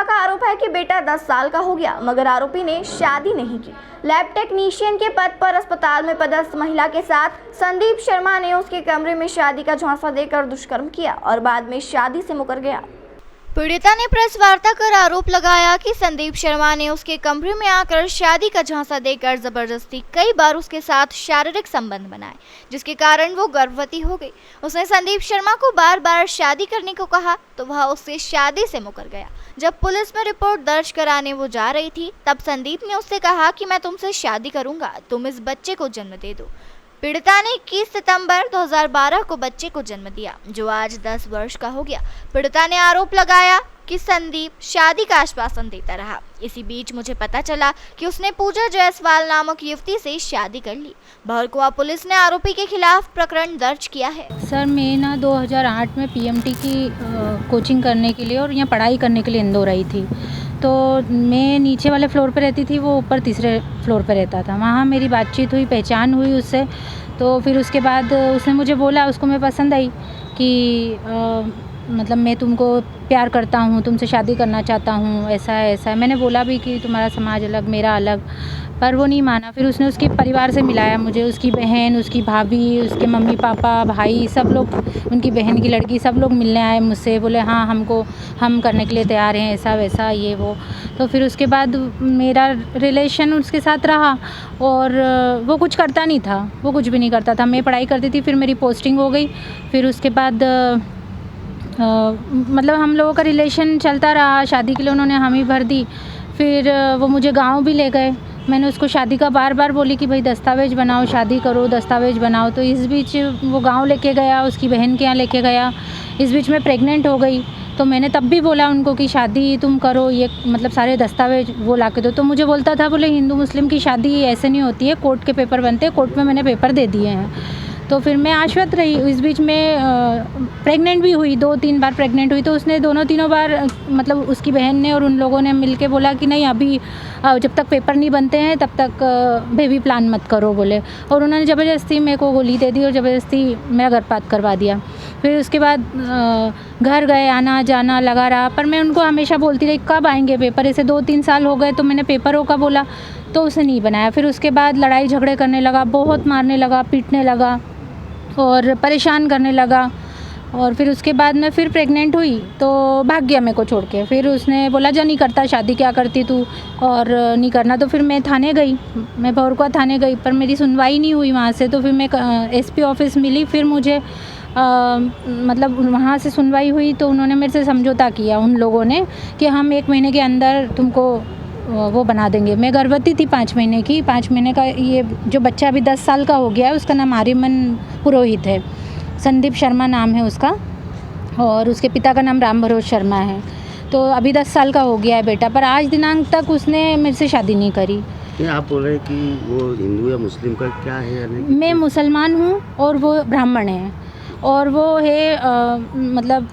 का आरोप है कि बेटा 10 साल का हो गया मगर आरोपी ने शादी नहीं की। लैब टेक्नीशियन के पद पर अस्पताल में पदस्थ महिला के साथ संदीप शर्मा ने उसके कमरे में शादी का झांसा देकर दुष्कर्म किया और बाद में शादी से मुकर गया। पीड़िता ने प्रेस वार्ता कर आरोप लगाया कि संदीप शर्मा ने उसके कमरे में आकर शादी का झांसा देकर जबरदस्ती कई बार उसके साथ शारीरिक संबंध बनाए, जिसके कारण वो गर्भवती हो गई। उसने संदीप शर्मा को बार बार शादी करने को कहा तो वह उससे शादी से मुकर गया। जब पुलिस में रिपोर्ट दर्ज कराने वो जा रही थी तब संदीप ने उससे कहा कि मैं तुमसे शादी करूंगा, तुम इस बच्चे को जन्म दे दो। पीड़िता ने 21 सितंबर 2012 को बच्चे को जन्म दिया जो आज 10 वर्ष का हो गया। पीड़िता ने आरोप लगाया कि संदीप शादी का आश्वासन देता रहा। इसी बीच मुझे पता चला कि उसने पूजा जायसवाल नामक युवती से शादी कर ली। भरकुआ पुलिस ने आरोपी के खिलाफ प्रकरण दर्ज किया है। सर मैं ना 2008 में पीएमटी की कोचिंग करने के लिए और यहाँ पढ़ाई करने के लिए इंदौर आई थी। तो मैं नीचे वाले फ्लोर पे रहती थी, वो ऊपर तीसरे फ्लोर पे रहता था। वहाँ मेरी बातचीत हुई, पहचान हुई उससे। तो फिर उसके बाद उसने मुझे बोला, उसको मैं पसंद आई कि मतलब मैं तुमको प्यार करता हूँ, तुमसे शादी करना चाहता हूँ, ऐसा है ऐसा है। मैंने बोला भी कि तुम्हारा समाज अलग मेरा अलग, पर वो नहीं माना। फिर उसने उसके परिवार से मिलाया मुझे, उसकी बहन, उसकी भाभी, उसके मम्मी पापा, भाई, सब लोग, उनकी बहन की लड़की, सब लोग मिलने आए मुझसे। बोले हाँ हम करने के लिए तैयार हैं, ऐसा वैसा ये वो। तो फिर उसके बाद मेरा रिलेशन उसके साथ रहा और वो कुछ करता नहीं था, वो कुछ भी नहीं करता था। मैं पढ़ाई करती थी, फिर मेरी पोस्टिंग हो गई। फिर उसके बाद मतलब हम लोगों का रिलेशन चलता रहा। शादी के लिए उन्होंने हामी भर दी। फिर वो मुझे गांव भी ले गए। मैंने उसको शादी का बार बार बोली कि भाई दस्तावेज़ बनाओ, शादी करो, दस्तावेज़ बनाओ। तो इस बीच वो गांव लेके गया, उसकी बहन के यहाँ लेके गया। इस बीच मैं प्रेग्नेंट हो गई। तो मैंने तब भी बोला उनको कि शादी तुम करो, ये मतलब सारे दस्तावेज वो ला के दो। तो मुझे बोलता था, बोले हिंदू मुस्लिम की शादी ऐसे नहीं होती है, कोर्ट के पेपर बनते हैं, कोर्ट में मैंने पेपर दे दिए हैं। तो फिर मैं आश्वस्त रही। इस बीच में प्रेग्नेंट भी हुई, 2-3 बार प्रेग्नेंट हुई। तो उसने तीनों बार मतलब उसकी बहन ने और उन लोगों ने मिलके बोला कि नहीं अभी जब तक पेपर नहीं बनते हैं तब तक बेबी प्लान मत करो बोले। और उन्होंने ज़बरदस्ती मेरे को गोली दे दी और ज़बरदस्ती मेरा गर्भपात करवा दिया। फिर उसके बाद घर गए, आना जाना लगा रहा। पर मैं उनको हमेशा बोलती रही कब आएंगे पेपर, ऐसे 2-3 साल हो गए। तो मैंने पेपरों का बोला तो उसने नहीं बनाया। फिर उसके बाद लड़ाई झगड़े करने लगा, बहुत मारने लगा, पीटने लगा और परेशान करने लगा। और फिर उसके बाद मैं फिर प्रेग्नेंट हुई तो भाग गया मेरे को छोड़ के। फिर उसने बोला जा नहीं करता शादी, क्या करती तू, और नहीं करना। तो फिर मैं थाने गई, मैं भौरकुआ थाने गई, पर मेरी सुनवाई नहीं हुई वहाँ से। तो फिर मैं एसपी ऑफिस मिली। फिर मुझे मतलब वहाँ से सुनवाई हुई तो उन्होंने मेरे से समझौता किया उन लोगों ने कि हम 1 महीने के अंदर तुमको वो बना देंगे। मैं गर्भवती थी 5 महीने की। 5 महीने का ये जो बच्चा अभी 10 साल का हो गया है, उसका नाम आर्यमन पुरोहित है। संदीप शर्मा नाम है उसका और उसके पिता का नाम राम भरोज शर्मा है। तो अभी 10 साल का हो गया है बेटा, पर आज दिनांक तक उसने मेरे से शादी नहीं करी। आप बोल रहे हैं कि वो हिंदू या मुस्लिम का क्या है यानी? मैं मुसलमान हूँ और वो ब्राह्मण है। और वो है मतलब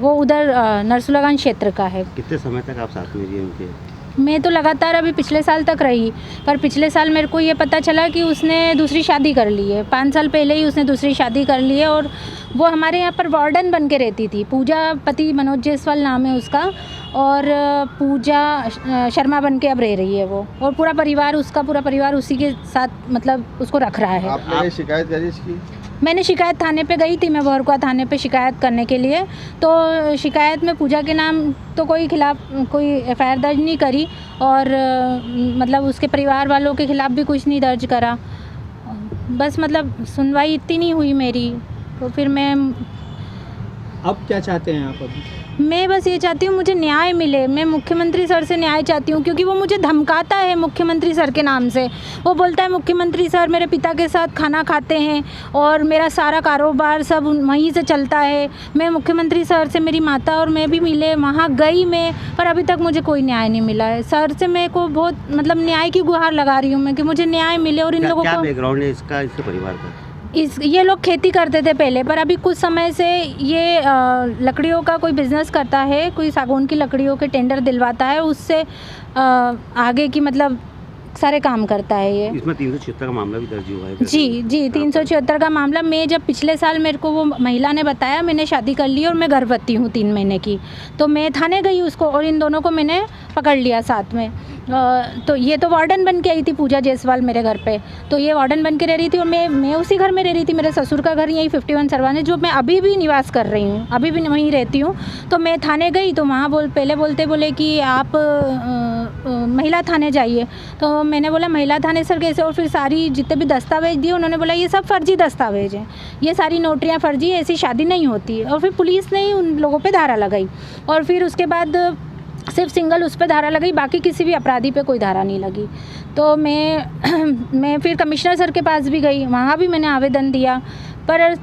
वो उधर नरसुलागंज क्षेत्र का है। कितने समय तक आप साथ में रही उनके? मैं तो लगातार अभी पिछले साल तक रही, पर पिछले साल मेरे को ये पता चला कि उसने दूसरी शादी कर ली है। 5 साल पहले ही उसने दूसरी शादी कर ली है। और वो हमारे यहाँ पर वार्डन बन के रहती थी। पूजा पति मनोज जायसवाल नाम है उसका, और पूजा शर्मा बन के अब रह रही है वो। और पूरा परिवार उसी के साथ मतलब उसको रख रहा है। आपने शिकायत करी इसकी? मैंने शिकायत थाने पे गई थी, मैं भौरकुआ थाने पे शिकायत करने के लिए। तो शिकायत में पूजा के नाम तो कोई एफआईआर दर्ज नहीं करी और मतलब उसके परिवार वालों के खिलाफ भी कुछ नहीं दर्ज करा। बस मतलब सुनवाई इतनी नहीं हुई मेरी। तो फिर मैं अब क्या चाहते हैं आप? अभी मैं बस ये चाहती हूँ मुझे न्याय मिले। मैं मुख्यमंत्री सर से न्याय चाहती हूँ क्योंकि वो मुझे धमकाता है मुख्यमंत्री सर के नाम से। वो बोलता है मुख्यमंत्री सर मेरे पिता के साथ खाना खाते हैं और मेरा सारा कारोबार सब वहीं से चलता है। मैं मुख्यमंत्री सर से, मेरी माता और मैं भी मिले, वहाँ गई मैं, पर अभी तक मुझे कोई न्याय नहीं मिला है। सर से मेरे को बहुत मतलब न्याय की गुहार लगा रही हूँ मैं कि मुझे न्याय मिले। और इन लोगों क्या को बैकग्राउंड है इसका, इसके परिवार का? ये लोग खेती करते थे पहले, पर अभी कुछ समय से ये लकड़ियों का कोई बिज़नेस करता है, कोई सागौन की लकड़ियों के टेंडर दिलवाता है, उससे आगे की मतलब सारे काम करता है ये। इसमें 376 का मामला भी दर्ज हुआ है। जी जी, 376 का मामला। मैं जब पिछले साल मेरे को वो महिला ने बताया मैंने शादी कर ली और मैं गर्भवती हूँ 3 महीने की, तो मैं थाने गई उसको और इन दोनों को मैंने पकड़ लिया साथ में। तो ये तो वार्डन बन के आई थी पूजा जायसवाल मेरे घर पे, तो ये वार्डन बन के रह रही थी और मैं उसी घर में रह रही थी। मेरे ससुर का घर यही 51 सरवाने जो मैं अभी भी निवास कर रही हूँ, अभी भी वहीं रहती हूँ। तो मैं थाने गई तो वहाँ पहले बोले कि आप महिला थाने जाइए। तो मैंने बोला महिला थाने सर कैसे, और फिर सारी जितने भी दस्तावेज दिए उन्होंने बोला ये सब फर्जी दस्तावेज हैं, ये सारी नोटरियाँ फर्जी है, ऐसी शादी नहीं होती है। और फिर पुलिस ने ही उन लोगों पे धारा लगाई और फिर उसके बाद सिर्फ सिंगल उस पर धारा लगाई, बाकी किसी भी अपराधी पे कोई धारा नहीं लगी। तो मैं फिर कमिश्नर सर के पास भी गई, वहाँ भी मैंने आवेदन दिया, पर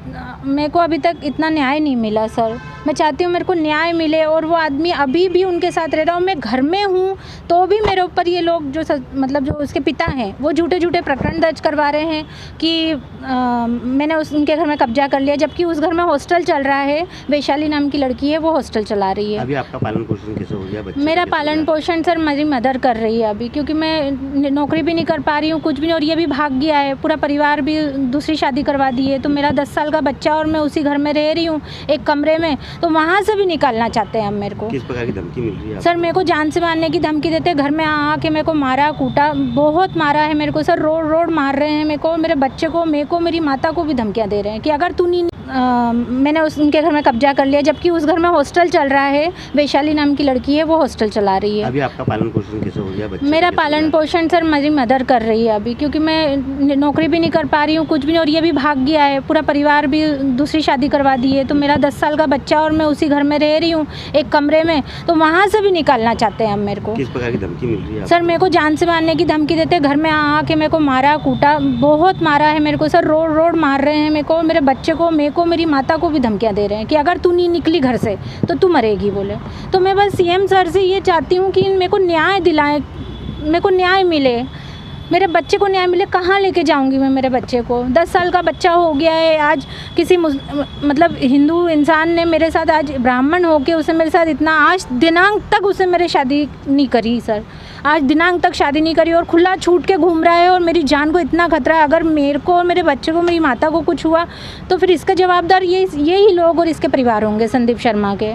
मेरे को अभी तक इतना न्याय नहीं मिला सर। मैं चाहती हूँ मेरे को न्याय मिले और वो आदमी अभी भी उनके साथ रह रहा हूँ, मैं घर में हूँ तो भी मेरे ऊपर ये लोग जो मतलब जो उसके पिता हैं वो झूठे प्रकरण दर्ज करवा रहे हैं कि मैंने उनके घर में कब्जा कर लिया, जबकि उस घर में हॉस्टल चल रहा है। वैशाली नाम की लड़की है वो हॉस्टल चला रही है। अभी आपका पालन पोषण कैसे हो गया? बच्चे मेरा पालन पोषण सर मेरी मदर कर रही है अभी, क्योंकि मैं नौकरी भी नहीं कर पा रही हूँ, कुछ भी नहीं, और ये भी भाग गया है, पूरा परिवार भी दूसरी शादी करवा दी है। तो मेरा 10 साल का बच्चा और मैं उसी घर में रह रही हूँ एक कमरे में, तो वहाँ से भी निकालना चाहते हैं हम मेरे को। किस प्रकार की धमकी मिल रही है? सर मेरे को जान से मारने की धमकी देते हैं, घर में आके मेरे को मारा कूटा, बहुत मारा है मेरे को सर, रोड मार रहे हैं मेरे को, मेरे बच्चे को, मेरे को, मेरी माता को भी धमकियाँ दे रहे हैं कि अगर तू नहीं मैंने उनके घर में कब्जा कर लिया, जबकि उस घर में हॉस्टल चल रहा है। वैशाली नाम की लड़की है वो हॉस्टल चला रही है। अभी आपका पालन पोषण कैसे हो गया? बच्चे मेरा पालन पोषण सर मेरी मदर कर रही है अभी, क्योंकि मैं नौकरी भी नहीं कर पा रही हूँ, कुछ भी नहीं, और ये भी भाग गया है, पूरा परिवार भी दूसरी शादी करवा दी है। तो मेरा 10 साल का बच्चा और मैं उसी घर में रह रही हूँ एक कमरे में, तो वहाँ से भी निकालना चाहते हैं हम मेरे को। किस प्रकार की धमकी मिल रही है? सर मेरे को जान से मारने की धमकी देते हैं, घर में आके मेरे को मारा कूटा, बहुत मारा है मेरे को सर, रोड मार रहे हैं मेरे को, मेरे बच्चे को, मेरे को, मेरी माता को भी धमकियां दे रहे हैं कि अगर तू नहीं निकली घर से तो तू मरेगी बोले। तो मैं बस सीएम सर से ये चाहती हूँ कि मेरे को न्याय दिलाएं, मेरे को न्याय मिले, मेरे बच्चे को न्याय मिले। कहाँ लेके जाऊँगी मैं मेरे बच्चे को? 10 साल का बच्चा हो गया है। आज किसी मतलब हिंदू इंसान ने मेरे साथ, आज ब्राह्मण होके उसने मेरे साथ इतना, आज दिनांक तक उसने मेरे शादी नहीं करी सर, आज दिनांक तक शादी नहीं करी और खुला छूट के घूम रहा है और मेरी जान को इतना खतरा है। अगर मेरे को और मेरे बच्चे को, मेरी माता को कुछ हुआ तो फिर इसका जवाबदार यही लोग और इसके परिवार होंगे संदीप शर्मा के।